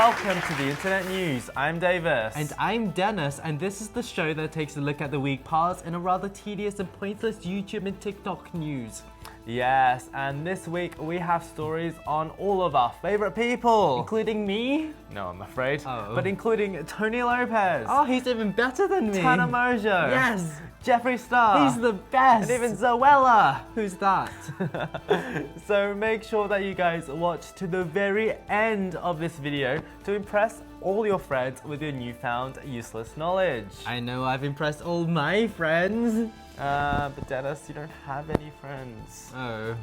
Welcome to the Internet News. I'm Davis. And I'm Dennis, and this is the show that takes a look at the week past in a rather tedious and pointless YouTube and TikTok news. Yes, and this week we have stories on all of our favorite people. Including me? No, I'm afraid. Oh. But including Tony Lopez. Oh, he's even better than me. Tana Mongeau. Yes. Jeffree Star. He's the best. And even Zoella. Who's that? So make sure that you guys watch to the very end of this video to impress all your friends with your newfound useless knowledge. I know I've impressed all my friends. But Dennis, you don't have any friends. Oh.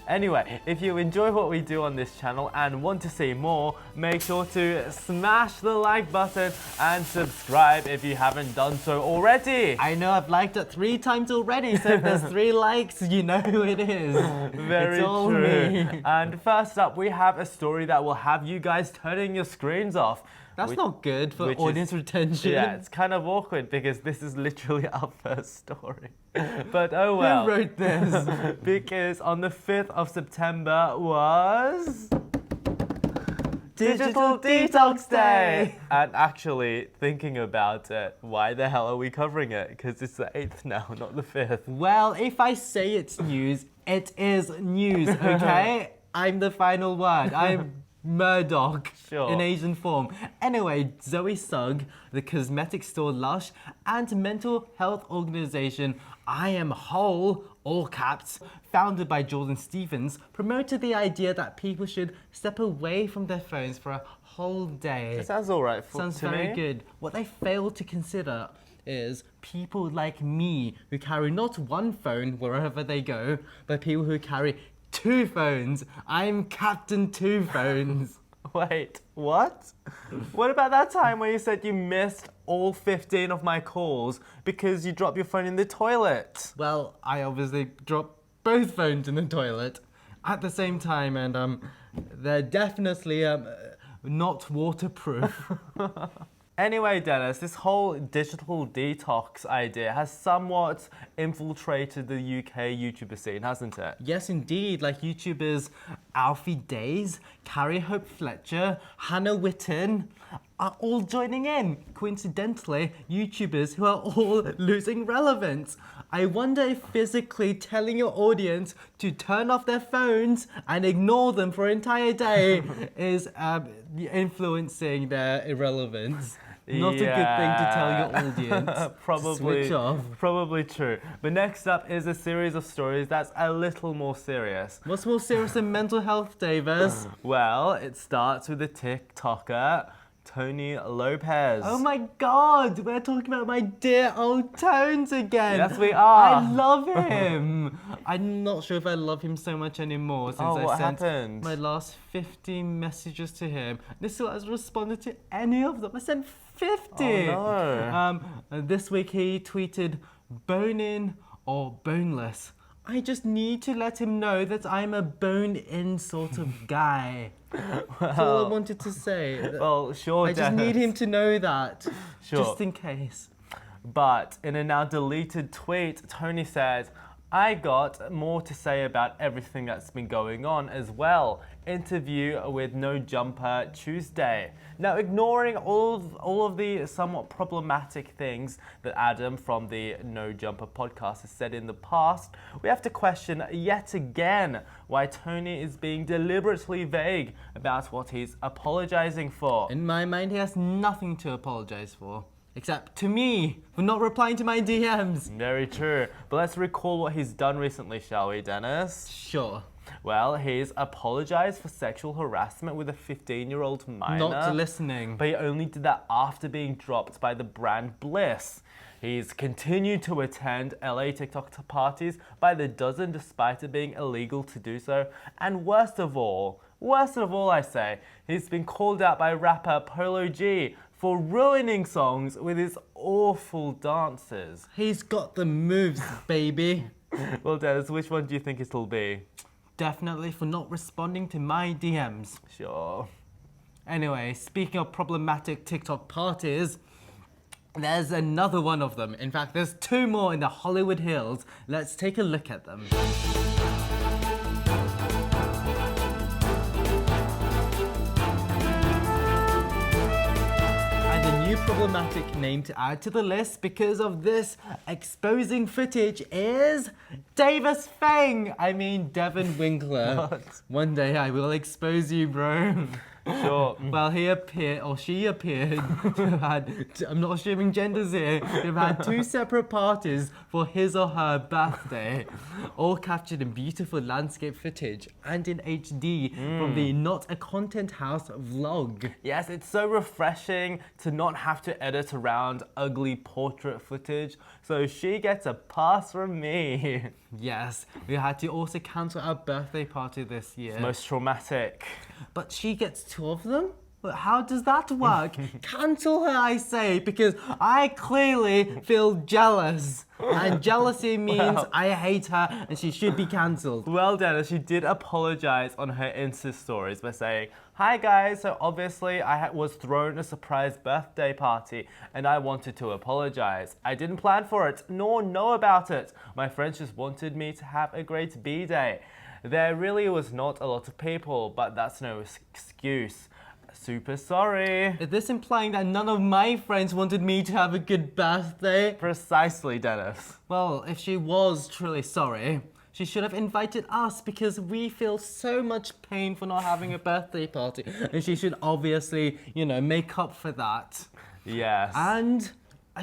Anyway, if you enjoy what we do on this channel and want to see more, make sure to smash the like button and subscribe if you haven't done so already. I know I've liked it 3 times already, so if there's 3 likes, you know who it is. Very it's all true. me. And first up, we have a story that will have you guys turning your screens off. That's not good for audience retention. Yeah, it's kind of awkward because this is literally our first story. But oh well. Who wrote this? Because on the 5th of September was Digital Detox Day! And actually, thinking about it, why the hell are we covering it? Because it's the 8th now, not the 5th. Well, if I say it's news, it is news, okay? I'm the final word. I'm Murdoch in Asian form. Anyway, Zoe Sugg, the cosmetic store Lush, and mental health organization I Am Whole, all caps, founded by Jordan Stevens, promoted the idea that people should step away from their phones for a whole day. It sounds alright to me. Sounds very good. What they fail to consider is people like me who carry not one phone wherever they go, but people who carry 2 phones. I'm Captain 2 Phones. Wait, what? What about that time where you said you missed all 15 of my calls because you dropped your phone in the toilet? Well, I obviously dropped both phones in the toilet at the same time, and they're definitely not waterproof. Anyway, Dennis, this whole digital detox idea has somewhat infiltrated the UK YouTuber scene, hasn't it? Yes, indeed. Like YouTubers Alfie Days, Carrie Hope Fletcher, Hannah Witton are all joining in. Coincidentally, YouTubers who are all losing relevance. I wonder if physically telling your audience to turn off their phones and ignore them for an entire day is influencing their irrelevance. Not a good thing to tell your audience. Probably, switch off. Probably true. But next up is a series of stories that's a little more serious. What's more serious than mental health, Davis? Well, it starts with the TikToker Tony Lopez. Oh my God, we're talking about my dear old Tones again. Yes, we are. I love him. I'm not sure if I love him so much anymore since I sent my last 50 messages to him. This still hasn't responded to any of them. I sent 50. Oh no. This week he tweeted, "Bone-in or boneless. I just need to let him know that I'm a bone-in sort of guy." That's all I wanted to say. Well, sure, I just need him to know that, just in case. But in a now deleted tweet, Tony said, "I got more to say about everything that's been going on as well. Interview with No Jumper Tuesday." Now, ignoring all of the somewhat problematic things that Adam from the No Jumper podcast has said in the past, we have to question yet again why Tony is being deliberately vague about what he's apologizing for. In my mind, he has nothing to apologize for. Except to me, for not replying to my DMs. Very true. But let's recall what he's done recently, shall we, Dennis? Sure. Well, he's apologized for sexual harassment with a 15-year-old minor. Not listening. But he only did that after being dropped by the brand Bliss. He's continued to attend LA TikTok parties by the dozen despite it being illegal to do so. And worst of all I say, he's been called out by rapper Polo G for ruining songs with his awful dances. He's got the moves, baby. Well, Dennis, which one do you think it'll be? Definitely for not responding to my DMs. Sure. Anyway, speaking of problematic TikTok parties, there's another one of them. In fact, there's 2 more in the Hollywood Hills. Let's take a look at them. problematic name to add to the list because of this exposing footage is Davis Feng. I mean, Devyn Winkler. What? One day I will expose you, bro. Sure. Well, he appeared, or she appeared, to have had, I'm not assuming genders here, to have had 2 separate parties for his or her birthday, all captured in beautiful landscape footage and in HD from the Not a Content House vlog. Yes, it's so refreshing to not have to edit around ugly portrait footage, so she gets a pass from me. Yes, we had to also cancel our birthday party this year. Most traumatic. But she gets 2 of them? But how does that work? Cancel her, I say, because I clearly feel jealous. And jealousy means I hate her and she should be cancelled. Well, Dana, she did apologize on her Insta stories by saying, "Hi guys, so obviously I was thrown a surprise birthday party and I wanted to apologize. I didn't plan for it, nor know about it. My friends just wanted me to have a great B-day. There really was not a lot of people, but that's no excuse. Super sorry." Is this implying that none of my friends wanted me to have a good birthday? Precisely, Dennis. Well, if she was truly sorry, she should have invited us because we feel so much pain for not having a birthday party. And she should obviously, you know, make up for that. Yes. And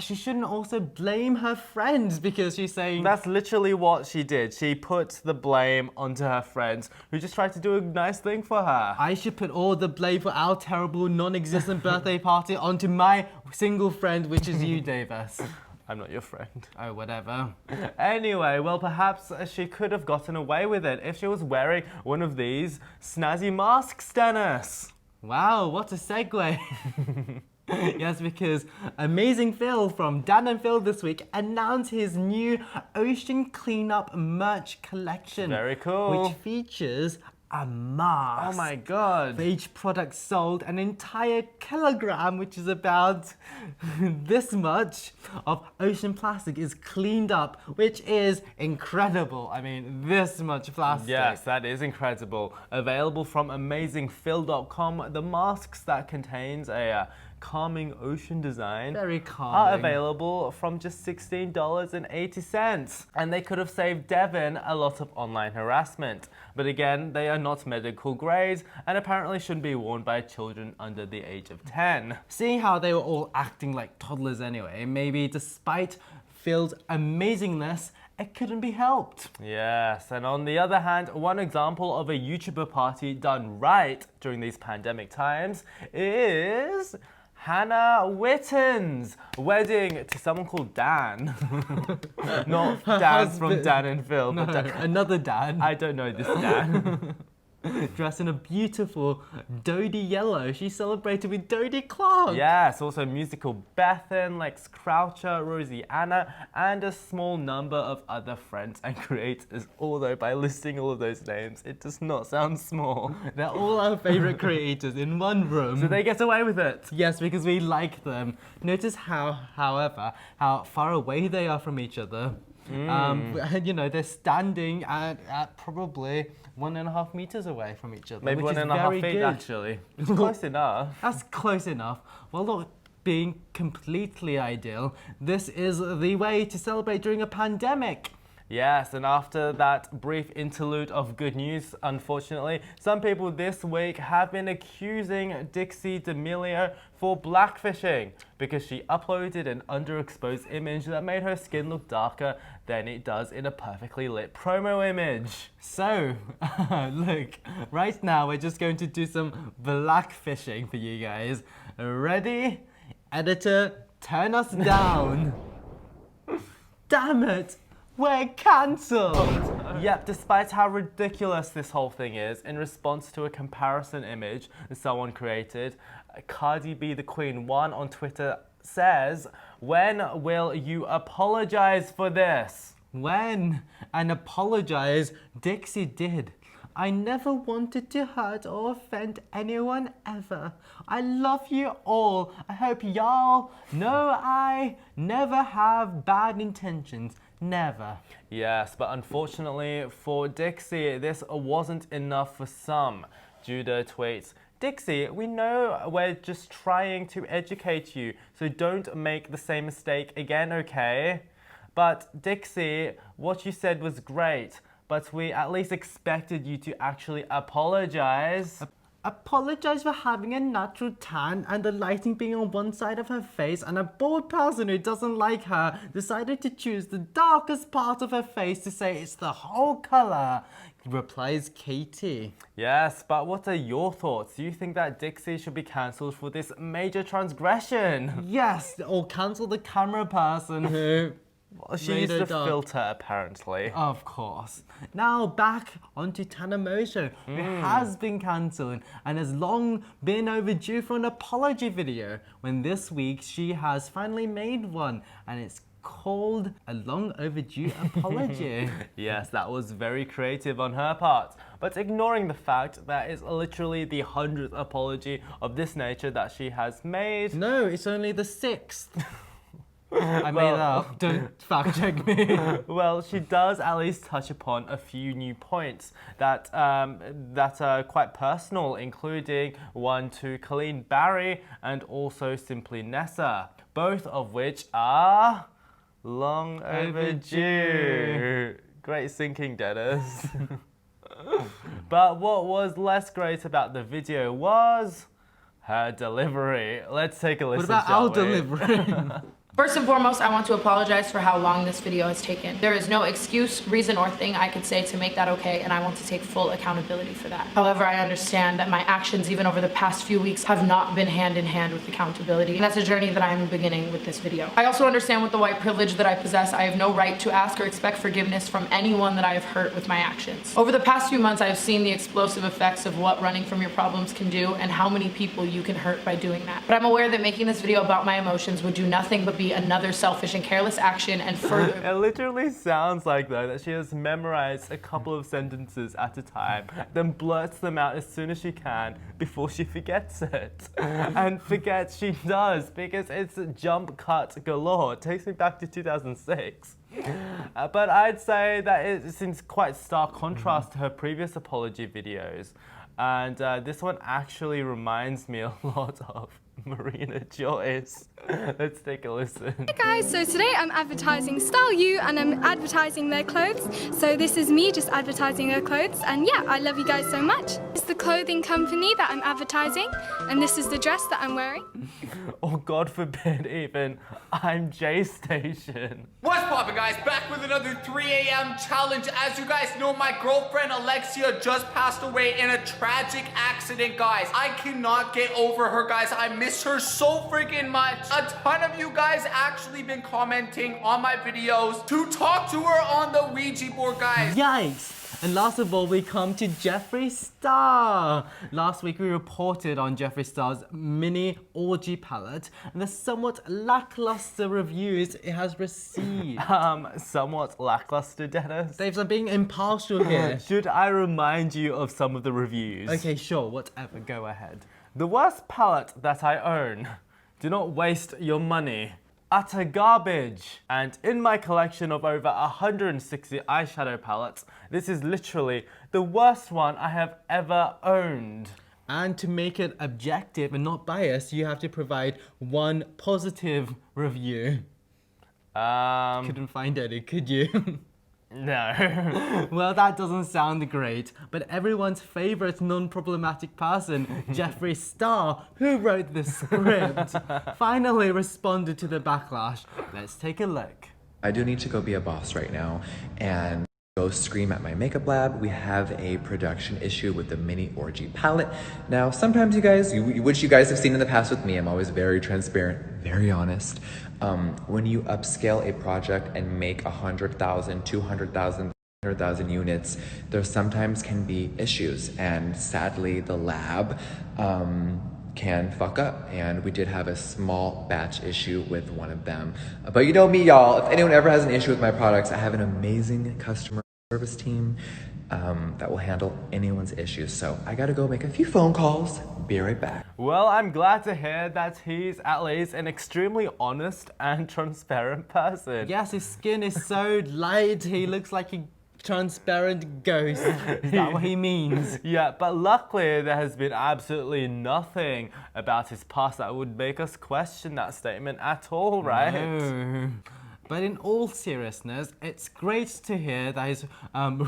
she shouldn't also blame her friends because she's saying... That's literally what she did. She put the blame onto her friends who just tried to do a nice thing for her. I should put all the blame for our terrible, non-existent birthday party onto my single friend, which is you, Davis. I'm not your friend. Oh, whatever. Anyway, well, perhaps she could have gotten away with it if she was wearing one of these snazzy masks, Dennis. Wow, what a segue. Yes, because Amazing Phil from Dan and Phil this week announced his new Ocean Cleanup merch collection. Very cool. Which features a mask. Oh my god. For each product sold, an entire kilogram, which is about this much, of ocean plastic is cleaned up, which is incredible. I mean, this much plastic. Yes, that is incredible. Available from amazingphil.com, the masks that contains a calming ocean design Very calming. are available from just $16.80. And they could have saved Devyn a lot of online harassment. But again, they are not medical grade and apparently shouldn't be worn by children under the age of 10. Seeing how they were all acting like toddlers anyway, maybe despite Phil's amazingness, it couldn't be helped. Yes, and on the other hand, one example of a YouTuber party done right during these pandemic times is Hannah Witton's wedding to someone called Dan. Not Dan from Dan and Phil, No, but Dan. another Dan. I don't know this Dan. Dressed in a beautiful Dodie yellow. She celebrated with Dodie Clark. Yes, also musical Bethan, Lex Croucher, Rosie Anna, and a small number of other friends and creators. Although by listing all of those names, it does not sound small. They're all our favorite creators in one room. So they get away with it. Yes, because we like them. Notice however, how far away they are from each other. You know, they're standing at probably 1.5 meters away from each other. Maybe which is 1.5 very feet, good. actually. It's close enough. That's close enough. Well, look, being completely ideal, this is the way to celebrate during a pandemic. Yes, and after that brief interlude of good news, unfortunately, some people this week have been accusing Dixie D'Amelio for blackfishing because she uploaded an underexposed image that made her skin look darker than it does in a perfectly lit promo image. So, look, right now we're just going to do some blackfishing for you guys. Ready? Editor, turn us down. Damn it! We're cancelled! Yep, despite how ridiculous this whole thing is, in response to a comparison image that someone created, Cardi B the Queen 1 on Twitter says, "When will you apologize for this?" When? And apologize, Dixie did. I never wanted to hurt or offend anyone ever. I love you all. I hope y'all know I never have bad intentions. Never. Yes, but unfortunately for Dixie, this wasn't enough for some. Judah tweets, Dixie, we know we're just trying to educate you, so don't make the same mistake again, okay? But Dixie, what you said was great, but we at least expected you to actually apologize. Apologize for having a natural tan and the lighting being on one side of her face, and a bored person who doesn't like her decided to choose the darkest part of her face to say it's the whole colour, replies Katie. Yes, but what are your thoughts? Do you think that Dixie should be cancelled for this major transgression? Yes, or cancel the camera person who... Well, she used a filter, apparently. Of course. Now back onto Tana Mongeau, who has been cancelled and has long been overdue for an apology video, when this week she has finally made one, and it's called a long overdue apology. Yes, that was very creative on her part. But ignoring the fact that it's literally the 100th apology of this nature that she has made. No, it's only the 6th. I made that up. Don't fact check me. Well, she does at least touch upon a few new points that are quite personal, including one to Colleen Barry and also Simply Nessa, both of which are long overdue. Great thinking, Dennis. But what was less great about the video was her delivery. Let's take a listen. What about our delivery? First and foremost, I want to apologize for how long this video has taken. There is no excuse, reason, or thing I could say to make that okay, and I want to take full accountability for that. However, I understand that my actions, even over the past few weeks, have not been hand in hand with accountability. And that's a journey that I am beginning with this video. I also understand with the white privilege that I possess, I have no right to ask or expect forgiveness from anyone that I have hurt with my actions. Over the past few months, I have seen the explosive effects of what running from your problems can do and how many people you can hurt by doing that. But I'm aware that making this video about my emotions would do nothing but be another selfish and careless action and further. It literally sounds like, though, that she has memorized a couple of sentences at a time, then blurts them out as soon as she can before she forgets it. And forgets she does, because it's jump cut galore. It takes me back to 2006. But I'd say that it seems quite stark contrast to her previous apology videos. And this one actually reminds me a lot of Marina Joyce. Let's take a listen. Hey guys, so today I'm advertising Style You and I'm advertising their clothes. So this is me just advertising their clothes, and yeah, I love you guys so much. It's the clothing company that I'm advertising, and this is the dress that I'm wearing. Or God forbid even, I'm J Station. What's poppin', guys? Back with another 3 a.m. challenge. As you guys know, my girlfriend Alexia just passed away in a tragic accident, guys. I cannot get over her, guys. I miss her so freaking much. A ton of you guys actually been commenting on my videos to talk to her on the Ouija board, guys. Yikes! And last of all, we come to Jeffree Star. Last week we reported on Jeffree Star's mini orgy palette and the somewhat lackluster reviews it has received. Somewhat lackluster, Dennis. Daves, I'm being impartial here. Should I remind you of some of the reviews? Okay, sure, whatever, go ahead. The worst palette that I own. Do not waste your money. Utter garbage. And in my collection of over 160 eyeshadow palettes, this is literally the worst one I have ever owned. And to make it objective and not biased, you have to provide one positive review. Couldn't find any, could you? No. Well, that doesn't sound great, but everyone's favorite non-problematic person, Jeffree Star, who wrote the script, finally responded to the backlash. Let's take a look. I do need to go be a boss right now and go scream at my makeup lab. We have a production issue with the mini orgy palette. Now, sometimes you guys, which you guys have seen in the past with me, I'm always very transparent, very honest. When you upscale a project and make 100,000, 200,000, 300,000 units, there sometimes can be issues, and sadly the lab can fuck up, and we did have a small batch issue with one of them. But you know me, y'all, if anyone ever has an issue with my products, I have an amazing customer service team that will handle anyone's issues. So I gotta go make a few phone calls. Be right back. Well, I'm glad to hear that he's at least an extremely honest and transparent person. Yes, his skin is so light, he looks like he transparent ghost. Is that what he means? Yeah, but luckily there has been absolutely nothing about his past that would make us question that statement at all, right? No. But in all seriousness, it's great to hear that his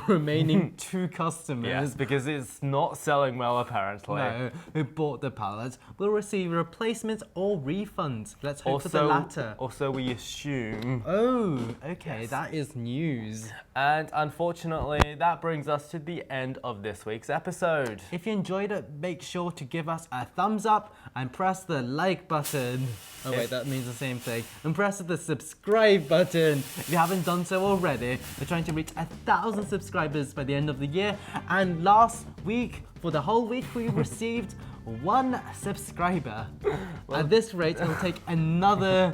remaining 2 customers Yes, because it's not selling well apparently. no, who bought the palette will receive replacements or refunds. Let's hope for the latter. Also, we assume. Oh, okay, that is news. And unfortunately, that brings us to the end of this week's episode. If you enjoyed it, make sure to give us a thumbs up and press the like button. Oh wait, that means the same thing. And press the subscribe button if you haven't done so already. We're trying to reach 1,000 subscribers by the end of the year. And last week, for the whole week, we received 1 subscriber. At this rate, it'll take another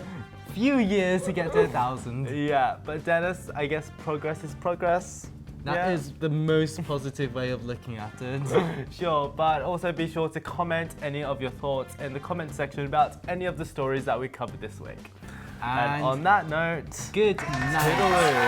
few years to get to 1,000. Yeah, but Dennis, I guess progress is progress. That is the most positive way of looking at it. Sure, but also be sure to comment any of your thoughts in the comment section about any of the stories that we covered this week. And on that note, good night. toodaloo.